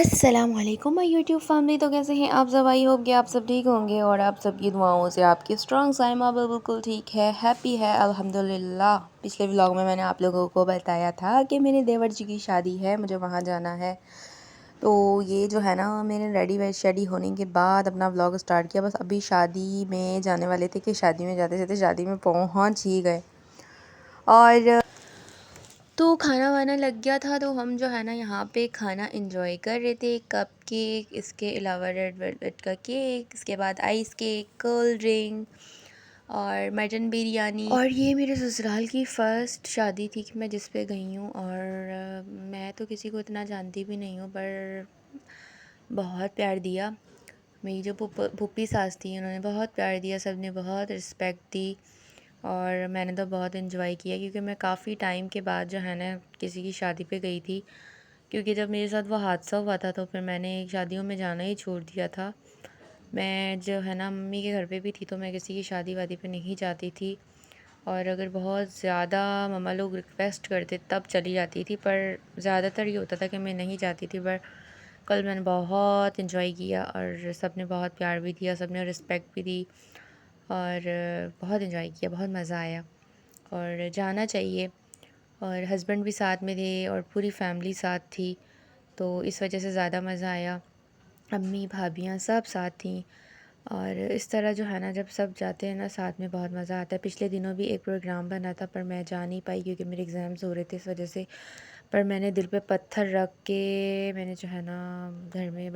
अस्सलाम वालेकुम my YouTube family. तो कैसे हैं आप सब? आई होप कि आप सब ठीक होंगे और आप सबकी दुआओं से आपकी स्ट्रॉन्ग साइमा बिल्कुल ठीक है, हैप्पी है अल्हम्दुलिल्लाह। पिछले व्लॉग में मैंने आप लोगों को बताया था कि मेरे देवर जी की शादी है, मुझे वहाँ जाना है। तो ये जो है ना, मैंने रेडी शेडी होने के बाद अपना व्लॉग स्टार्ट किया। बस अभी शादी में जाने वाले थे कि शादी में जाते जाते शादी में पहुँच ही गए और तो खाना वाना लग गया था। तो हम जो है ना यहाँ पे खाना इंजॉय कर रहे थे। कप केक, इसके अलावा रेड वेलवेट का केक, इसके बाद आइस केक, कोल्ड ड्रिंक और मटन बिरयानी। और ये मेरे ससुराल की फ़र्स्ट शादी थी कि मैं जिस पे गई हूँ। और मैं तो किसी को इतना जानती भी नहीं हूँ, पर बहुत प्यार दिया। मेरी जो फूफी सास थी, उन्होंने बहुत प्यार दिया, सब ने बहुत रिस्पेक्ट दी और मैंने तो बहुत इन्जॉय किया, क्योंकि मैं काफ़ी टाइम के बाद जो है ना किसी की शादी पे गई थी। क्योंकि जब मेरे साथ वो हादसा हुआ था तो फिर मैंने शादियों में जाना ही छोड़ दिया था। मैं जो है ना मम्मी के घर पे भी थी तो मैं किसी की शादी वादी पे नहीं जाती थी, और अगर बहुत ज़्यादा मम्मा लोग रिक्वेस्ट करते तब चली जाती थी, पर ज़्यादातर ये होता था कि मैं नहीं जाती थी। पर कल मैंने बहुत इन्जॉय किया और सब ने बहुत प्यार भी दिया, सब ने रिस्पेक्ट भी दी और बहुत इन्जॉय किया, बहुत मज़ा आया और जाना चाहिए। और हस्बैंड भी साथ में थे और पूरी फैमिली साथ थी, तो इस वजह से ज़्यादा मज़ा आया। अम्मी भाभियाँ सब साथ थीं और इस तरह जो है ना, जब सब जाते हैं ना साथ में, बहुत मज़ा आता है। पिछले दिनों भी एक प्रोग्राम बना था पर मैं जा नहीं पाई क्योंकि मेरे एग्ज़ाम्स हो रहे थे, इस वजह से। पर मैंने दिल पे पत्थर रख के मैंने जो है ना घर में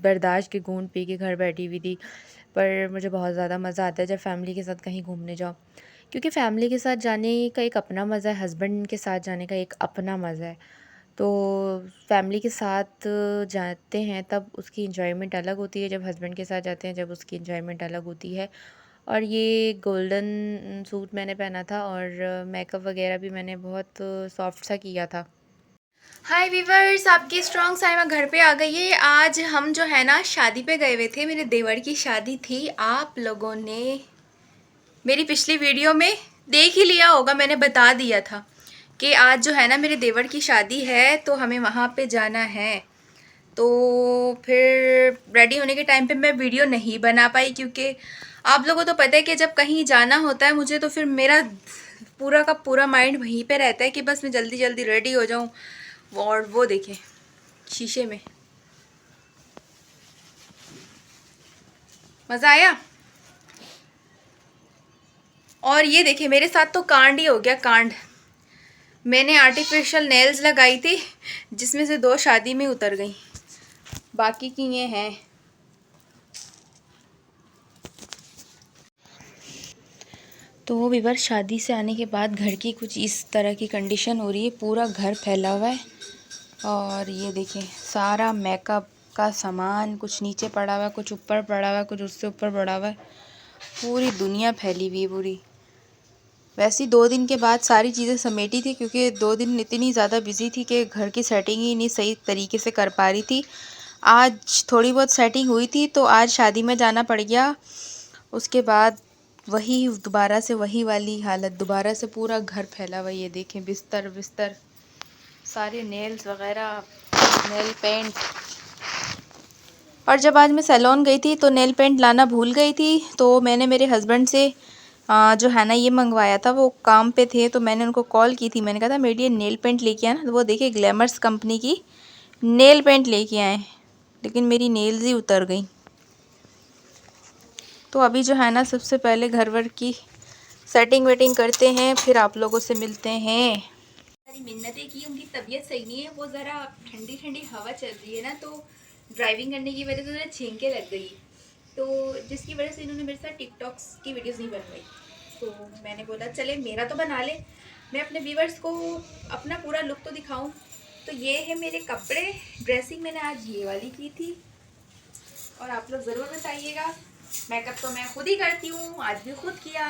बर्दाश्त के घूंट पी के घर बैठी हुई थी। पर मुझे बहुत ज़्यादा मज़ा आता है जब फैमिली के साथ कहीं घूमने जाओ, क्योंकि फ़ैमिली के साथ जाने का एक अपना मज़ा है, हस्बैंड के साथ जाने का एक अपना मज़ा है। तो फैमिली के साथ जाते हैं तब उसकी एंजॉयमेंट अलग होती है, जब हस्बैंड के साथ जाते हैं जब उसकी एंजॉयमेंट अलग होती है। और ये गोल्डन सूट मैंने पहना था और मेकअप वगैरह भी मैंने बहुत सॉफ्ट सा किया था। हाय वीवर्स, आपकी स्ट्रॉन्ग साइमा घर पे आ गई है। आज हम जो है ना शादी पे गए हुए थे, मेरे देवर की शादी थी। आप लोगों ने मेरी पिछली वीडियो में देख ही लिया होगा, मैंने बता दिया था कि आज जो है ना मेरे देवर की शादी है तो हमें वहाँ पे जाना है। तो फिर रेडी होने के टाइम पे मैं वीडियो नहीं बना पाई, क्योंकि आप लोगों को तो पता है कि जब कहीं जाना होता है मुझे, तो फिर मेरा पूरा का पूरा माइंड वहीं पे रहता है कि बस मैं जल्दी जल्दी रेडी हो जाऊँ। और वो देखें शीशे में, मज़ा आया। और ये देखें मेरे साथ तो कांड ही हो गया, कांड। मैंने आर्टिफिशियल नेल्स लगाई थी जिसमें से 2 शादी में उतर गई, बाकी की ये हैं। तो विवर शादी से आने के बाद घर की कुछ इस तरह की कंडीशन हो रही है, पूरा घर फैला हुआ है। और ये देखें सारा मेकअप का सामान, कुछ नीचे पड़ा हुआ है, कुछ ऊपर पड़ा हुआ है, कुछ उससे ऊपर पड़ा हुआ है, पूरी दुनिया फैली हुई है पूरी। वैसे 2 दिन के बाद सारी चीज़ें समेटी थी, क्योंकि 2 दिन इतनी ज़्यादा बिजी थी कि घर की सेटिंग ही नहीं सही तरीके से कर पा रही थी। आज थोड़ी बहुत सेटिंग हुई थी तो आज शादी में जाना पड़ गया। उसके बाद वही दोबारा से वही वाली हालत, दोबारा से पूरा घर फैला हुआ। ये देखें बिस्तर बिस्तर, सारे नेल्स वगैरह, नेल पेंट। और जब आज मैं सैलून गई थी तो नेल पेंट लाना भूल गई थी, तो मैंने मेरे हस्बैंड से जो है ना ये मंगवाया था। वो काम पे थे तो मैंने उनको कॉल की थी, मैंने कहा था मेरे लिए नेल पेंट लेके आना। तो वो देखिए ग्लैमर्स कंपनी की नेल पेंट लेके आए, लेकिन मेरी नेल्स ही उतर गई। तो अभी जो है ना सबसे पहले घर वर की सेटिंग वेटिंग करते हैं, फिर आप लोगों से मिलते हैं। सारी मिन्नतें की, उनकी तबीयत सही नहीं है, वो ज़रा ठंडी ठंडी हवा चल रही है ना, तो ड्राइविंग करने की वजह से उन्हें छींके लग गई, तो जिसकी वजह से इन्होंने मेरे साथ टिकटॉक्स की वीडियोस नहीं बनवाई। तो मैंने बोला चले मेरा तो बना ले, मैं अपने व्यूवर्स को अपना पूरा लुक तो दिखाऊं। तो ये है मेरे कपड़े, ड्रेसिंग मैंने आज ये वाली की थी। और आप लोग ज़रूर बताइएगा, मेकअप तो मैं खुद ही करती हूँ, आज भी खुद किया।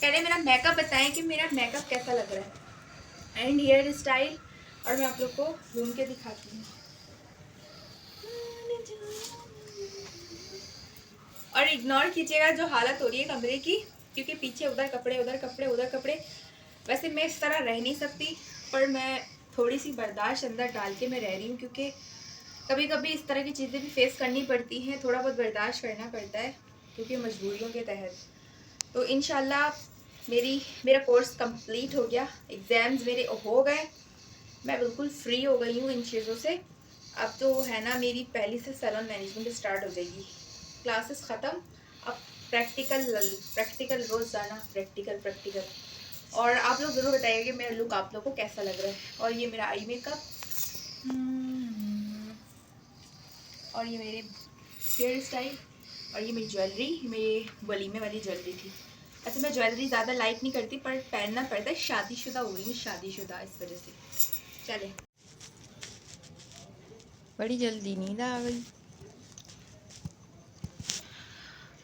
पहले मेरा मेकअप बताएं कि मेरा मेकअप कैसा लग रहा है, एंड हेयर स्टाइल, और मैं आप लोग को घूम के दिखाती हूँ। और इग्नोर कीजिएगा जो हालत हो रही है कमरे की, क्योंकि पीछे उधर कपड़े उधर कपड़े उधर कपड़े। वैसे मैं इस तरह रह नहीं सकती, पर मैं थोड़ी सी बर्दाश्त अंदर डाल के मैं रह रही हूँ, क्योंकि कभी कभी इस तरह की चीज़ें भी फेस करनी पड़ती हैं, थोड़ा बहुत बर्दाश्त करना पड़ता है क्योंकि मजबूरियों के तहत। तो इंशाल्लाह मेरा कोर्स कंप्लीट हो गया, एग्ज़ाम्स मेरे हो गए, मैं बिल्कुल फ्री हो गई हूँ इन चीज़ों से। अब तो है ना मेरी पहली से सैलून मैनेजमेंट स्टार्ट हो जाएगी, क्लासेस ख़त्म, अब प्रैक्टिकल रोज़ाना प्रैक्टिकल। और आप लोग ज़रूर बताइए कि मेरा लुक आप लोग को कैसा लग रहा है। और ये मेरा आई मेकअप, और ये मेरे हेयर स्टाइल, और ये मेरी ज्वेलरी, मेरी वलीमे वाली ज्वेलरी थी। ऐसे मैं ज्वेलरी ज़्यादा लाइक नहीं करती, पर पहनना पड़ता है, शादीशुदा हो गई हूँ, शादीशुदा, इस वजह से। चले, बड़ी जल्दी नींद आ गई।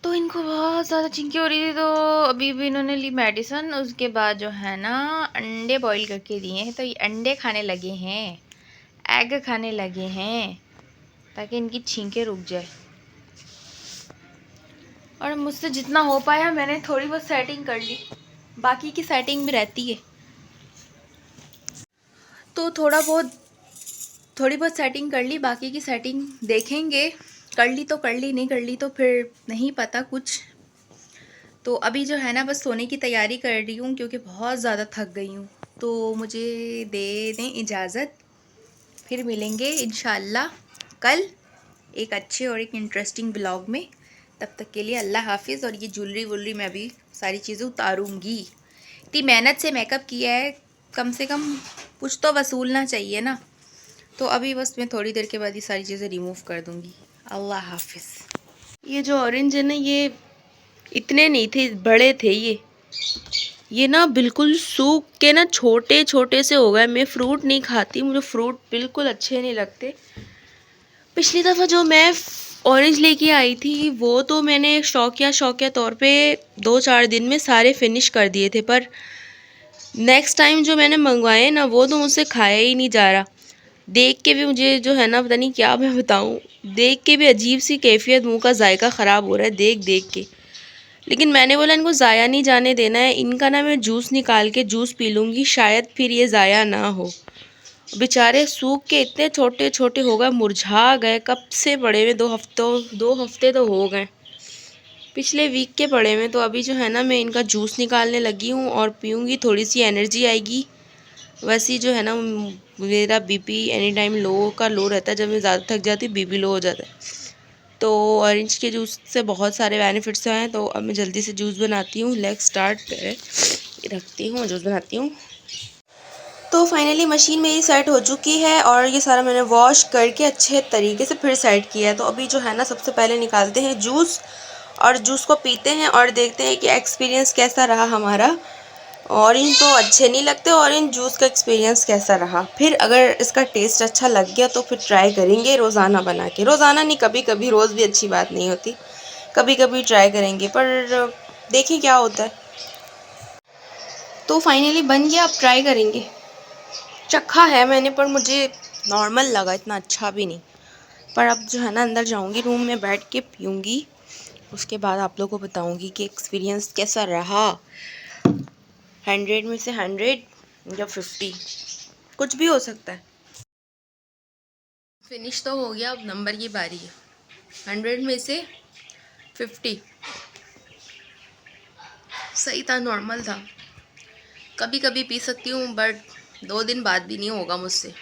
तो इनको बहुत ज़्यादा चिंकी हो रही थी, तो अभी भी इन्होंने ली मेडिसिन। उसके बाद जो है ना अंडे बॉईल करके दिए हैं, तो ये अंडे खाने लगे हैं, एग खाने लगे हैं, ताकि इनकी छींकें रुक जाए। और मुझसे जितना हो पाया मैंने थोड़ी बहुत सेटिंग कर ली, बाकी की सेटिंग भी रहती है, तो थोड़ी बहुत सेटिंग कर ली, बाकी की सेटिंग देखेंगे, कर ली तो कर ली, नहीं कर ली तो फिर नहीं पता कुछ। तो अभी जो है ना बस सोने की तैयारी कर रही हूँ, क्योंकि बहुत ज़्यादा थक गई हूँ। तो मुझे दे दें इजाज़त, फिर मिलेंगे इंशाल्लाह कल एक अच्छे और एक इंटरेस्टिंग ब्लॉग में। तब तक के लिए अल्लाह हाफिज़। और ये ज्वेलरी वुलरी मैं भी सारी चीज़ें उतारूँगी, इतनी मेहनत से मेकअप किया है, कम से कम कुछ तो वसूलना चाहिए ना। तो अभी बस मैं थोड़ी देर के बाद ये सारी चीज़ें रिमूव कर दूँगी। अल्लाह हाफिज़। ये जो ऑरेंज है ना, ये इतने नहीं थे, बड़े थे ये ना बिल्कुल सूख के ना छोटे छोटे से हो गए। मैं फ्रूट नहीं खाती, मुझे फ्रूट बिल्कुल अच्छे नहीं लगते। पिछली दफ़ा जो मैं ऑरेंज लेके आई थी, वो तो मैंने शौकिया तौर पे 2-4 दिन में सारे फिनिश कर दिए थे, पर नेक्स्ट टाइम जो मैंने मंगवाए ना, वो तो मुझसे खाया ही नहीं जा रहा। देख के भी मुझे जो है ना, पता नहीं क्या मैं बताऊँ, देख के भी अजीब सी कैफियत, मुंह का जायका ख़राब हो रहा है देख देख के। लेकिन मैंने बोला इनको ज़ाया नहीं जाने देना है, इनका ना मैं जूस निकाल के जूस पी लूँगी, शायद फिर ये ज़ाया ना हो। बेचारे सूख के इतने छोटे छोटे हो गए, मुरझा गए, कब से पड़े हुए, 2 हफ्ते तो हो गए, पिछले वीक के पड़े हुए। तो अभी जो है ना मैं इनका जूस निकालने लगी हूँ और पीऊँगी, थोड़ी सी एनर्जी आएगी। वैसे ही जो है ना मेरा बीपी एनी टाइम लो रहता है, जब मैं ज़्यादा थक जाती हूँ बीपी लो हो जाता है। तो ऑरेंज के जूस से बहुत सारे बेनिफिट्स हैं। तो अब मैं जल्दी से जूस बनाती हूँ, लेग स्टार्ट करें, रखती हूँ जूस बनाती हूँ। तो फाइनली मशीन मेरी सेट हो चुकी है, और ये सारा मैंने वॉश करके अच्छे तरीके से फिर सेट किया है। तो अभी जो है ना सबसे पहले निकालते हैं जूस, और जूस को पीते हैं और देखते हैं कि एक्सपीरियंस कैसा रहा हमारा। ऑरेंज तो अच्छे नहीं लगते, ऑरेंज जूस का एक्सपीरियंस कैसा रहा। फिर अगर इसका टेस्ट अच्छा लग गया तो फिर ट्राई करेंगे रोज़ाना बना के, रोज़ाना नहीं, कभी कभी, रोज़ भी अच्छी बात नहीं होती, कभी कभी ट्राई करेंगे, पर देखिए क्या होता है। तो फाइनली बन गया, अब ट्राई करेंगे। चखा है मैंने, पर मुझे नॉर्मल लगा, इतना अच्छा भी नहीं। पर अब जो है ना अंदर जाऊंगी, रूम में बैठ के पीऊँगी, उसके बाद आप लोगों को बताऊंगी कि एक्सपीरियंस कैसा रहा। 100 में से 100 या 50, कुछ भी हो सकता है। फिनिश तो हो गया, अब नंबर की बारी है। 100 में से 50 सही था, नॉर्मल था। कभी कभी पी सकती हूँ, बट 2 दिन बाद भी नहीं होगा मुझसे।